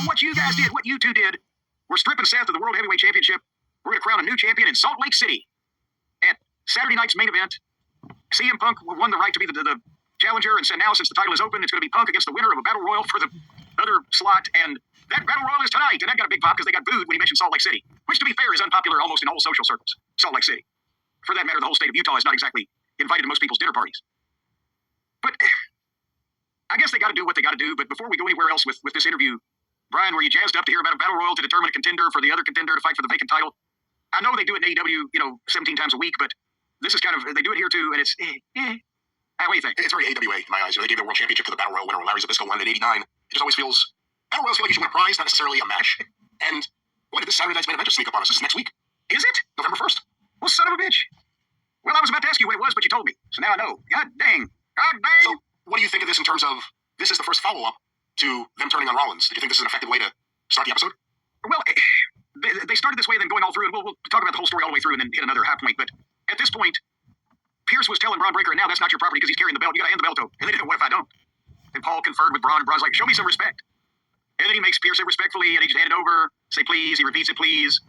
what you guys did, what you two did, we're stripping Seth of the World Heavyweight Championship. We're going to crown a new champion in Salt Lake City at Saturday night's main event. CM Punk won the right to be the challenger, and so now since the title is open, it's going to be Punk against the winner of a battle royal for the other slot, and that battle royal is tonight, and that got a big pop because they got booed when he mentioned Salt Lake City, which, to be fair, is unpopular almost in all social circles. Salt Lake City. For that matter, the whole state of Utah is not exactly invited to most people's dinner parties. But I guess they got to do what they got to do. But before we go anywhere else with this interview, Brian, were you jazzed up to hear about a battle royal to determine a contender for the other contender to fight for the vacant title? I know they do it in AEW, 17 times a week, but this is kind of, they do it here too, and it's, what do you think? It's very AWA in my eyes. They gave the world championship to the battle royal winner when Larry Zbyszko won in '89. It just always feels, battle royals feel like you should win a prize, not necessarily a match. And what did this Saturday night's main event just sneak up on us? This is next week. Is it? November 1st. Well, son of a bitch. Well, I was about to ask you when it was, but you told me. So now I know. God dang. God dang. So what do you think of this in terms of, this is the first follow-up to them turning on Rollins? Did you think this is an effective way to start the episode? Well, they started this way, then going all through, and we'll talk about the whole story all the way through and then hit another high point. But at this point, Pierce was telling Braun Breaker, and now that's not your property because he's carrying the belt. You got to hand the belt to him. And then, what if I don't? And Paul conferred with Braun, and Braun's like, show me some respect. And then he makes Pierce say respectfully, and he just hand it over, say please, he repeats it please.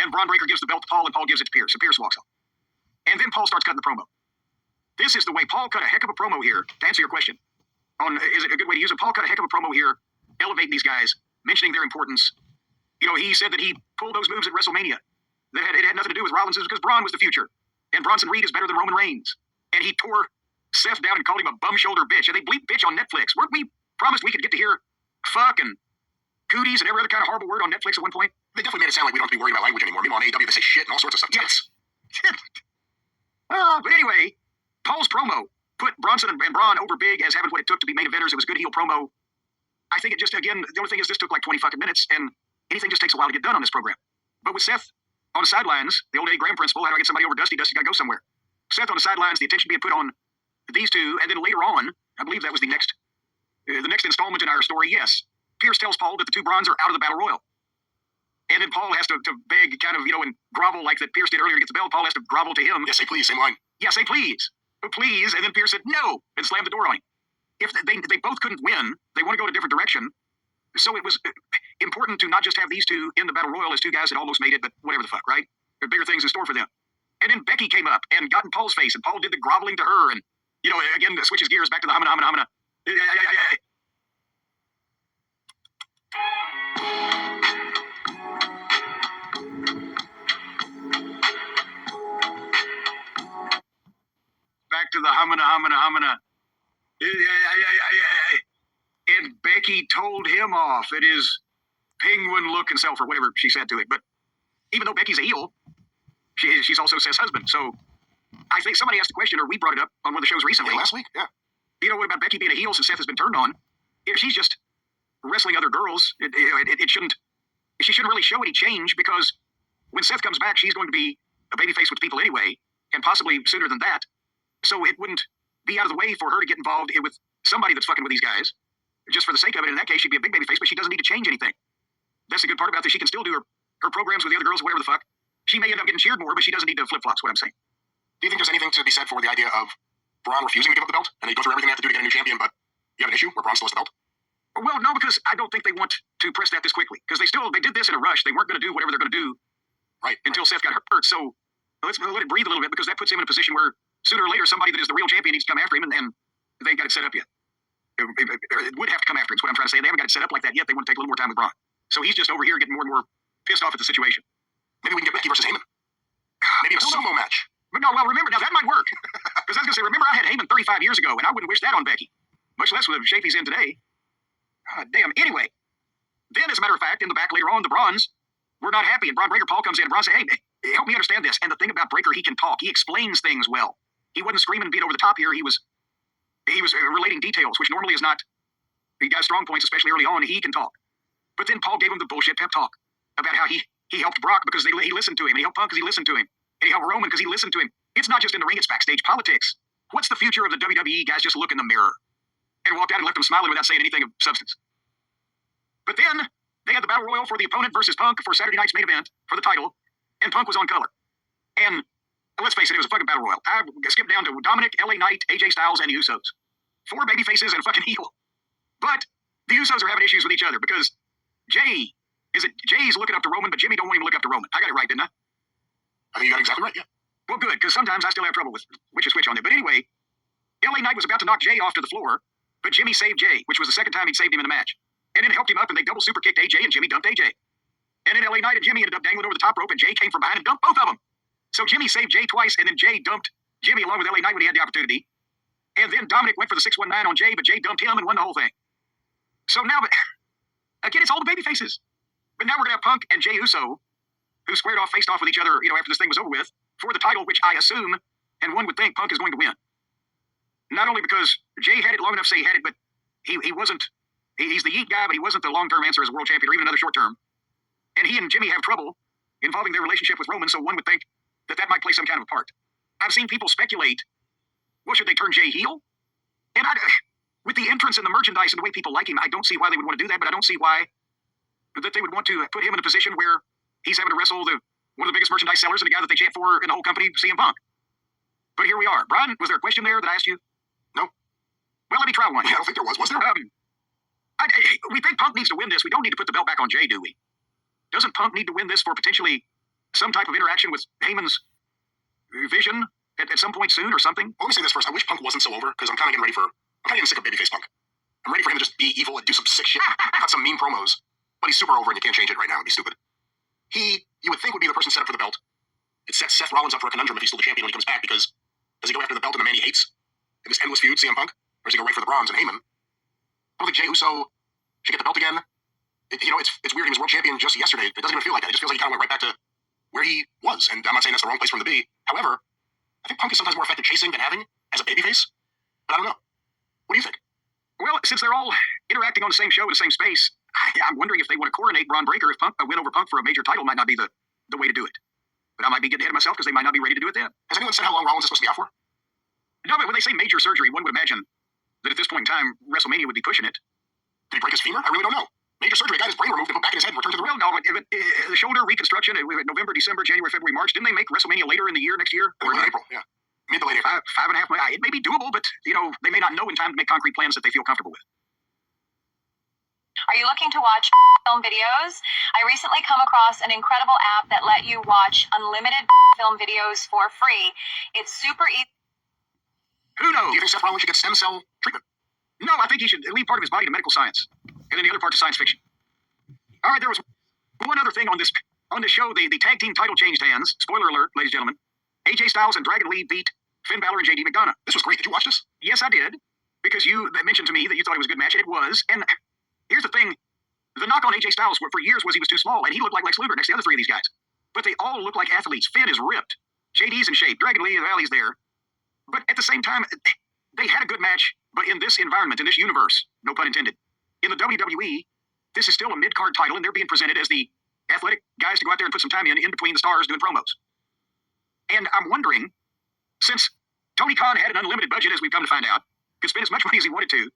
And Braun Breaker gives the belt to Paul, and Paul gives it to Pierce, and Pierce walks off. And then Paul starts cutting the promo. This is the way Paul cut a heck of a promo here, to answer your question. Is it a good way to use it? Paul cut a heck of a promo here, elevating these guys, mentioning their importance. He said that he pulled those moves at WrestleMania. It had nothing to do with Rollins, because Braun was the future. And Bronson Reed is better than Roman Reigns. And he tore Seth down and called him a bum-shoulder bitch. And they bleep bitch on Netflix. We promised we could get to hear fuck and cooties and every other kind of horrible word on Netflix at one point. They definitely made it sound like we don't have to be worried about language anymore. Meanwhile, on AEW, they say shit and all sorts of stuff. Yes. But anyway, Paul's promo put Bronson and Braun over big as having what it took to be main eventers. It was good heel promo. I think it just, again, the only thing is this took like 20 fucking minutes, and anything just takes a while to get done on this program. But with Seth on the sidelines, the old Eddie Graham principle, how do I get somebody over Dusty? Dusty got to go somewhere. Seth on the sidelines, the attention being put on these two, and then later on, I believe that was the next installment in our story, yes, Pierce tells Paul that the two Brauns are out of the Battle Royal. And then Paul has to beg, kind of, and grovel like that Pierce did earlier to get the belt. Paul has to grovel to him. Yeah, say please, same line. Yeah, say please. Oh, please. And then Pierce said no and slammed the door on him. If they both couldn't win, they want to go in a different direction. So it was important to not just have these two in the Battle Royal as two guys that almost made it, but whatever the fuck, right? There are bigger things in store for them. And then Becky came up and got in Paul's face, and Paul did the groveling to her, and, again, switches gears back to the humana. Back to the humana. And Becky told him off. It is penguin look and self, or whatever she said to it. But even though Becky's a heel, she's also Seth's husband. So I think somebody asked the question, or we brought it up on one of the shows recently. Yeah, last week, yeah. What about Becky being a heel since Seth has been turned on? If she's just wrestling other girls, it shouldn't. She shouldn't really show any change, because when Seth comes back, she's going to be a babyface with people anyway, and possibly sooner than that. So it wouldn't be out of the way for her to get involved with somebody that's fucking with these guys, just for the sake of it. In that case, she'd be a big babyface, but she doesn't need to change anything. That's the good part about this. She can still do her programs with the other girls, whatever the fuck. She may end up getting cheered more, but she doesn't need to flip-flops, what I'm saying. Do you think there's anything to be said for the idea of Braun refusing to give up the belt, and they go through everything they have to do to get a new champion, but you have an issue where Braun still has the belt? Well, no, because I don't think they want to press that this quickly, because they did this in a rush. They weren't going to do whatever they're going to do until Seth got hurt. So let's let it breathe a little bit, because that puts him in a position where sooner or later somebody that is the real champion needs to come after him, and they ain't got it set up yet. It would have to come after him, is what I'm trying to say. They haven't got it set up like that yet. They want to take a little more time with Braun. So he's just over here getting more and more pissed off at the situation. Maybe we can get Becky versus Heyman. Maybe in a sumo match. But no, well, remember, now that might work. Because I was going to say, remember, I had Heyman 35 years ago, and I wouldn't wish that on Becky. Much less with the shape he's in today. Damn. Anyway, then, as a matter of fact, in the back later on, the Brauns were not happy. And Braun Breaker, Paul comes in, and Braun says, hey, help me understand this. And the thing about Breaker, he can talk. He explains things well. He wasn't screaming and being over the top here. He was relating details, which normally is not. He got strong points, especially early on. He can talk. But then Paul gave him the bullshit pep talk about how he helped Brock because he listened to him. And he helped Punk because he listened to him. And he helped Roman because he listened to him. It's not just in the ring, it's backstage politics. What's the future of the WWE? Guys just look in the mirror. And walked out and left them smiling without saying anything of substance. But then they had the Battle Royal for the opponent versus Punk for Saturday night's main event for the title. And Punk was on color. And let's face it, it was a fucking Battle Royal. I skipped down to Dominic, LA Knight, AJ Styles, and the Usos. 4 baby faces and a fucking heel. But the Usos are having issues with each other because Jay's looking up to Roman, but Jimmy don't want him to look up to Roman. I got it right, didn't I? I think you got it exactly right, yeah. Well, good, because sometimes I still have trouble with which is which on it. But anyway, LA Knight was about to knock Jay off to the floor, but Jimmy saved Jay, which was the second time he'd saved him in the match. And then helped him up, and they double super kicked AJ, and Jimmy dumped AJ. And then LA Knight and Jimmy ended up dangling over the top rope, and Jay came from behind and dumped both of them. So Jimmy saved Jay twice, and then Jay dumped Jimmy along with LA Knight when he had the opportunity. And then Dominic went for the 619 on Jay, but Jay dumped him and won the whole thing. So now, again, it's all the baby faces. But now we're going to have Punk and Jey Uso, who squared off, faced off with each other, after this thing was over with, for the title, which I assume, and one would think Punk is going to win. Not only because Jay had it long enough to say he had it, but he wasn't, he's the yeet guy, but he wasn't the long-term answer as a world champion, or even another short-term. And he and Jimmy have trouble involving their relationship with Roman, so one would think that might play some kind of a part. I've seen people speculate, well, should they turn Jay heel? And with the entrance and the merchandise and the way people like him, I don't see why they would want to do that, but I don't see why that they would want to put him in a position where he's having to wrestle one of the biggest merchandise sellers and the guy that they chant for in the whole company, CM Punk. But here we are. Brian, was there a question there that I asked you? No. Well, let me try one. Yeah, I don't think there was. Was there? We think Punk needs to win this. We don't need to put the belt back on Jay, do we? Doesn't Punk need to win this for potentially some type of interaction with Heyman's vision at some point soon or something? Well, let me say this first. I wish Punk wasn't so over, because I'm kind of getting sick of babyface Punk. I'm ready for him to just be evil and do some sick shit, cut some mean promos. But he's super over and you can't change it right now. It'd be stupid. You would think, would be the person set up for the belt. It sets Seth Rollins up for a conundrum if he's still the champion when he comes back, because does he go after the belt and the man he hates in this endless feud, CM Punk? Or does he go right for the bronze and Heyman? I don't think Jey Uso should get the belt again. It's weird. He was world champion just yesterday. It doesn't even feel like that. It just feels like he kind of went right back to where he was. And I'm not saying that's the wrong place for him to be. However, I think Punk is sometimes more effective chasing than having as a babyface. But I don't know. What do you think? Well, since they're all interacting on the same show in the same space, I'm wondering if they want to coronate Braun Breaker, if a win over Punk for a major title might not be the way to do it. But I might be getting ahead of myself because they might not be ready to do it then. Has anyone said how long Rollins is supposed to be out for? No, but when they say major surgery, one would imagine that at this point in time, WrestleMania would be pushing it. Did he break his femur? I really don't know. Major surgery, got his brain removed and put back in his head and returned to the ring. Well, no, the shoulder reconstruction, November, December, January, February, March. Didn't they make WrestleMania later in the year, next year? Or in April, yeah. Mid to late April. 5.5 months. It may be doable, but, they may not know in time to make concrete plans that they feel comfortable with. Are you looking to watch film videos? I recently come across an incredible app that let you watch unlimited film videos for free. It's super easy. Who knows? Do you think Seth Rollins should get stem cell treatment? No, I think he should leave part of his body to medical science, and then the other part to science fiction. All right, there was one other thing on this show. The tag team title changed hands. Spoiler alert, ladies and gentlemen. AJ Styles and Dragon Lee beat Finn Balor and JD McDonough. This was great. Did you watch this? Yes, I did, because you mentioned to me that you thought it was a good match, and it was. And here's the thing. The knock on AJ Styles for years was he was too small, and he looked like Lex Luger next to the other three of these guys. But they all look like athletes. Finn is ripped. JD's in shape. Dragon Lee, Valley's there. But at the same time, they had a good match, but in this environment, in this universe, no pun intended, in the WWE, this is still a mid-card title, and they're being presented as the athletic guys to go out there and put some time in between the stars doing promos. And I'm wondering, since Tony Khan had an unlimited budget, as we've come to find out, could spend as much money as he wanted to,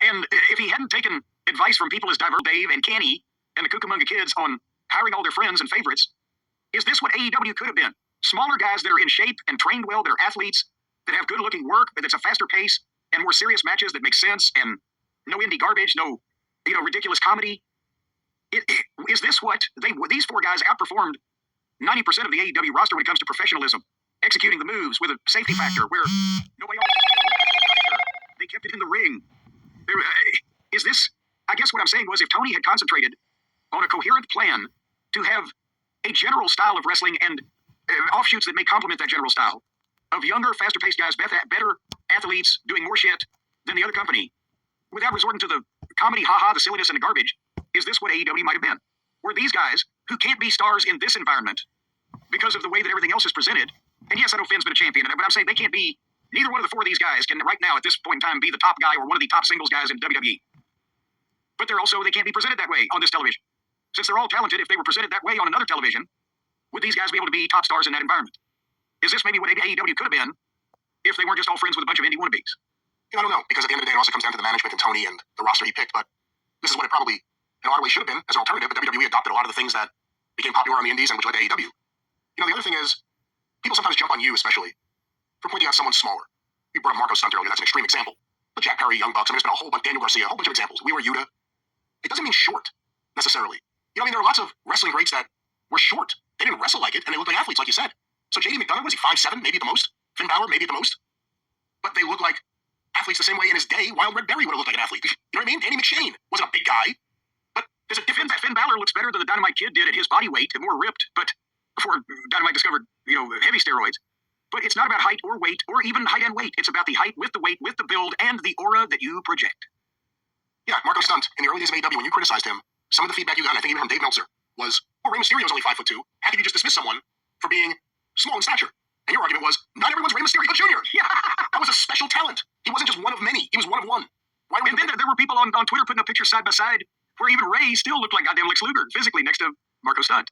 and if he hadn't taken advice from people as diverse Dave and Kenny and the Cucamonga kids on hiring all their friends and favorites, is this what AEW could have been? Smaller guys that are in shape and trained well, that are athletes, that have good-looking work, that's a faster pace, and more serious matches that make sense, and no indie garbage, no ridiculous comedy. Is this what these four guys outperformed 90% of the AEW roster when it comes to professionalism, executing the moves with a safety factor where nobody else they kept it in the ring. Is this? I guess what I'm saying was, if Tony had concentrated on a coherent plan to have a general style of wrestling and offshoots that may complement that general style of younger, faster-paced guys, better athletes doing more shit than the other company, without resorting to the comedy, the silliness, and the garbage, is this what AEW might have been? Were these guys, who can't be stars in this environment because of the way that everything else is presented, and yes, I know Finn's been a champion, but I'm saying they can't be, neither one of the four of these guys can right now at this point in time be the top guy or one of the top singles guys in WWE. But they can't be presented that way on this television. Since they're all talented, if they were presented that way on another television, would these guys be able to be top stars in that environment? Is this maybe what AEW could have been if they weren't just all friends with a bunch of indie wannabes? I don't know, because at the end of the day, it also comes down to the management and Tony and the roster he picked, but this is what it probably, in a lot of ways, should have been as an alternative, but WWE adopted a lot of the things that became popular on the indies and which led to AEW. The other thing is, people sometimes jump on you, especially, for pointing out someone smaller. We brought up Marco Stunt earlier, that's an extreme example. But Jack Perry, Young Bucks, there's been a whole bunch, Daniel Garcia, a whole bunch of examples. We were Yuta. It doesn't mean short. necessarily. You know, I mean, there are lots of wrestling greats that were short. They didn't wrestle like it, and they looked like athletes, like you said. So J.D. McDonough, was he 5'7", maybe at the most? Finn Balor, maybe at the most? But they look like athletes the same way in his day Wild Red Berry would have looked like an athlete. You know what I mean? Danny McShane wasn't a big guy, but there's a difference. Finn Balor looks better than the Dynamite Kid did at his body weight and more ripped, but before Dynamite discovered, heavy steroids. But it's not about height or weight or even height and weight. It's about the height with the weight, with the build, and the aura that you project. Yeah, Marco Stunt, in the early days of AEW, when you criticized him, some of the feedback you got, and I think even from Dave Meltzer, was, oh, Rey Mysterio's only 5'2". How could you just dismiss someone for being small in stature? And your argument was, not everyone's Rey Mysterio Jr. Yeah, that was a special talent. He wasn't just one of many. He was one of one. And then there were people on Twitter putting up pictures side by side where even Ray still looked like goddamn Lex Luger physically next to Marco Stunt.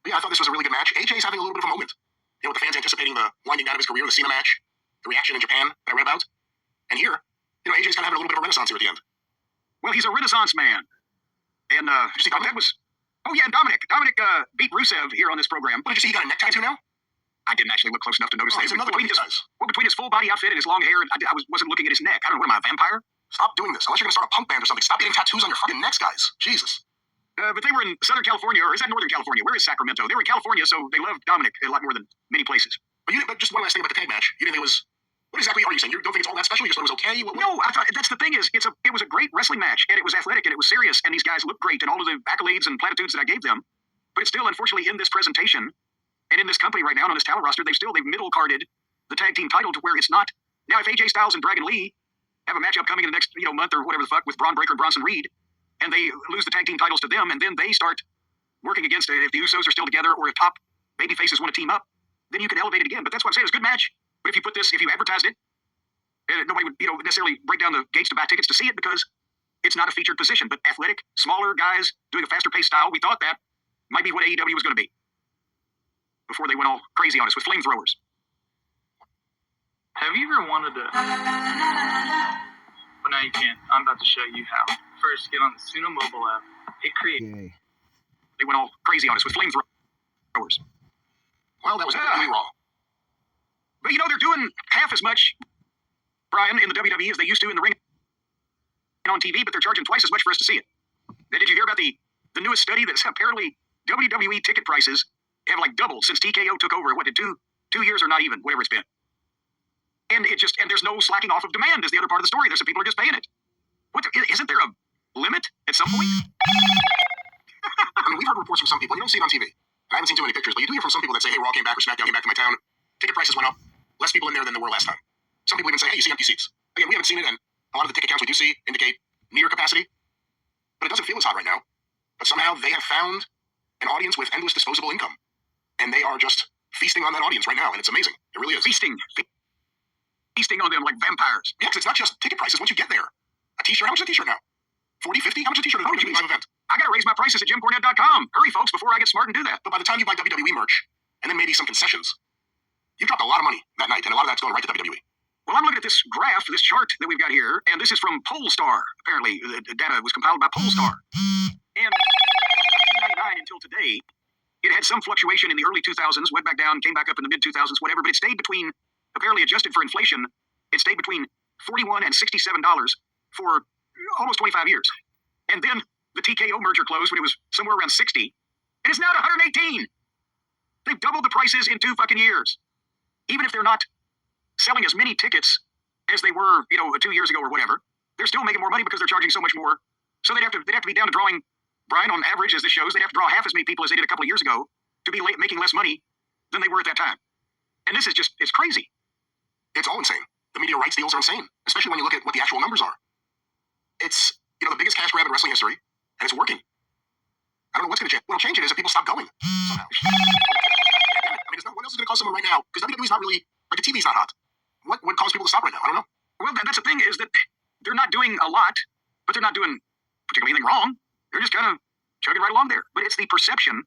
But yeah, I thought this was a really good match. AJ's having a little bit of a moment. With the fans anticipating the winding down of his career, the Cena match, the reaction in Japan that I read about. And here, AJ's kind of having a little bit of a renaissance here at the end. Well, he's a renaissance man. And, that was... Oh, yeah, Dominic. Dominic beat Rusev here on this program. What, did you see he got a neck tattoo now? I didn't actually look close enough to notice that. He's another one of these guys. Well, between his full body outfit and his long hair, I wasn't looking at his neck. I don't know, what am I, a vampire? Stop doing this. Unless you're going to start a punk band or something. Stop getting tattoos on your fucking necks, guys. Jesus. But they were in Southern California, or is that Northern California? Where is Sacramento? They were in California, so they loved Dominic a lot more than many places. But just one last thing about the tag match. You didn't think it was... What exactly are you saying? You don't think it's all that special? You just thought it was okay? No, I thought... That's the thing is, it was a great wrestling match, and it was athletic, and it was serious, and these guys looked great, and all of the accolades and platitudes that I gave them. But it's still, unfortunately, in this presentation, and in this company right now, on this talent roster, they've middle-carded the tag team title to where it's not... Now, if AJ Styles and Dragon Lee have a matchup coming in the next month or whatever the fuck with Braun Breaker and Bronson Reed, and they lose the tag team titles to them, and then they start working against it, if the Usos are still together, or if top baby faces want to team up, then you can elevate it again. But that's what I'm saying. It's a good match. But if you advertised it, nobody would necessarily break down the gates to buy tickets to see it because it's not a featured position. But athletic, smaller guys doing a faster paced style, we thought that might be what AEW was going to be before they went all crazy on us with flamethrowers. Have you ever wanted to... Well, now you can't. I'm about to show you how. First, get on the Suno mobile app. It creates... They went all crazy on us with flamethrowers. Well, that was really wrong. But they're doing half as much, Brian, in the WWE as they used to in the ring and on TV, but they're charging twice as much for us to see it. Now, did you hear about the newest study that's apparently WWE ticket prices have doubled since TKO took over? What, did two years or not even, whatever it's been? And there's no slacking off of demand is the other part of the story. There's some people who are just paying it. Isn't there a limit at some point? I mean, we've heard reports from some people. You don't see it on TV. And I haven't seen too many pictures, but you do hear from some people that say, hey, Raw came back or SmackDown came back to my town. Ticket prices went up. Less people in there than there were last time. Some people even say, hey, you see empty seats. Again, we haven't seen it, and a lot of the ticket counts we do see indicate near capacity. But it doesn't feel as hot right now. But somehow they have found an audience with endless disposable income. And they are just feasting on that audience right now, and it's amazing. It really is. Feasting on them like vampires. Yeah, because it's not just ticket prices. Once you get there, a t-shirt, how much is a t-shirt now? 40, 50? How much is a t-shirt at a WWE live event? I got to raise my prices at JimCornette.com. Hurry, folks, before I get smart and do that. But by the time you buy WWE merch, and then maybe some concessions, you dropped a lot of money that night, and a lot of that's going right to WWE. Well, I'm looking at this graph, this chart that we've got here, and this is from Polestar. Apparently, the data was compiled by Polestar. And from 1999 until today, it had some fluctuation in the early 2000s, went back down, came back up in the mid-2000s, whatever, but it stayed between, apparently adjusted for inflation, it stayed between $41 and $67 for almost 25 years. And then the TKO merger closed when it was somewhere around 60, and it's now at 118. They've doubled the prices in 2 fucking years. Even if they're not selling as many tickets as they were, 2 years ago or whatever, they're still making more money because they're charging so much more. So they'd have to be down to drawing, Brian, on average, as this shows, they'd have to draw half as many people as they did a couple of years ago to be making less money than they were at that time. And this is just, it's crazy. It's all insane. The media rights deals are insane, especially when you look at what the actual numbers are. It's, the biggest cash grab in wrestling history, and it's working. I don't know what's going to change. What'll change it is if people stop going somehow. I mean, what else is going to cause someone right now? Because WWE's not really, the TV's not hot. What would cause people to stop right now? I don't know. Well, that's the thing is that they're not doing a lot, but they're not doing particularly anything wrong. They're just kind of chugging right along there. But it's the perception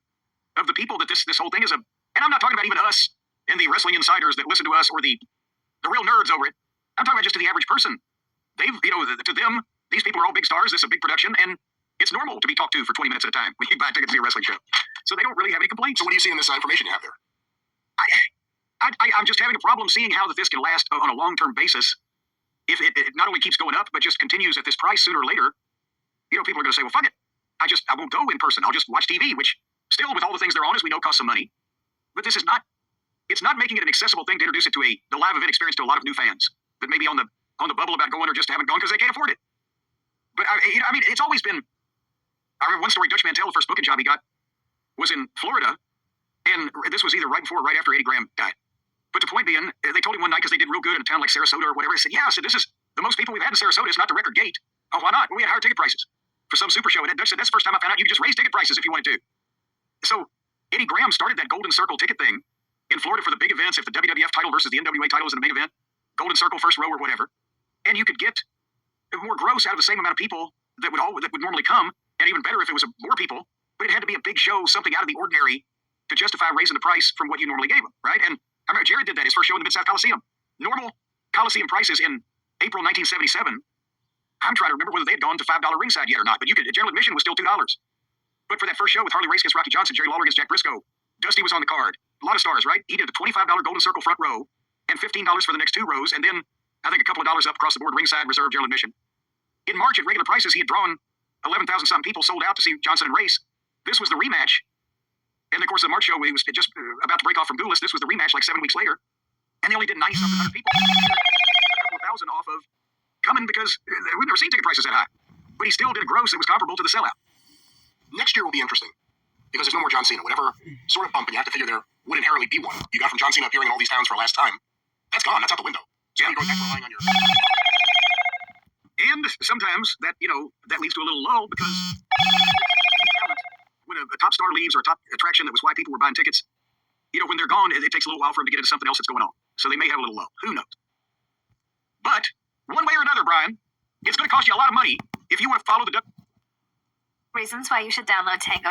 of the people that this whole thing is and I'm not talking about even us and the wrestling insiders that listen to us or the real nerds over it. I'm talking about just to the average person. They've, to them, these people are all big stars. This is a big production, and it's normal to be talked to for 20 minutes at a time when you buy a ticket to see a wrestling show. So they don't really have any complaints. So what do you see in this information you have there? I'm just having a problem seeing how this can last on a long-term basis. If it not only keeps going up, but just continues at this price sooner or later, people are going to say, well, fuck it. I won't go in person. I'll just watch TV, which still, with all the things they're on, as we know, costs some money. But this is not, it's not making it an accessible thing to introduce it to the live event experience to a lot of new fans that may be on the bubble about going or just haven't gone because they can't afford it. But I mean, it's always been, I remember one story, Dutch Mantel, the first booking job he got was in Florida. And this was either right before or right after Eddie Graham died. But the point being, they told him one night, because they did real good in a town like Sarasota or whatever, he said, yeah, I said, this is the most people we've had in Sarasota. It's not the record gate. Oh, why not? Well, we had higher ticket prices for some super show. And Dutch said, that's the first time I found out you could just raise ticket prices if you wanted to. So Eddie Graham started that Golden Circle ticket thing in Florida for the big events, if the WWF title versus the NWA title was in the main event, Golden Circle, first row or whatever. And you could get more gross out of the same amount of people that would normally come, and even better if it was more people, but it had to be a big show, something out of the ordinary to justify raising the price from what you normally gave them, right? And I remember Jared did that, his first show in the Mid-South Coliseum. Normal Coliseum prices in April 1977, I'm trying to remember whether they had gone to $5 ringside yet or not, but general admission was still $2. But for that first show with Harley Race against Rocky Johnson, Jerry Lawler against Jack Briscoe, Dusty was on the card. A lot of stars, right? He did the $25 Golden Circle front row and $15 for the next two rows, and then I think a couple of dollars up across the board, ringside, reserve, general admission. In March, at regular prices, he had drawn 11,000 something people sold out to see Johnson and Race. This was the rematch. And of course, the March show, he was just about to break off from Goulas. This was the rematch like 7 weeks later. And they only did 90-something hundred people. A couple of thousand off of coming because we've never seen ticket prices that high. But he still did a gross that was comparable to the sellout. Next year will be interesting because there's no more John Cena. Whatever sort of bump, and you have to figure there would inherently be one. You got from John Cena appearing in all these towns for a last time. That's gone. That's out the window. So you're going back to relying on your... And sometimes that leads to a little lull because when a top star leaves or a top attraction that was why people were buying tickets, when they're gone, it takes a little while for them to get into something else that's going on. So they may have a little lull. Who knows? But one way or another, Brian, it's going to cost you a lot of money if you want to follow the... Reasons why you should download Tango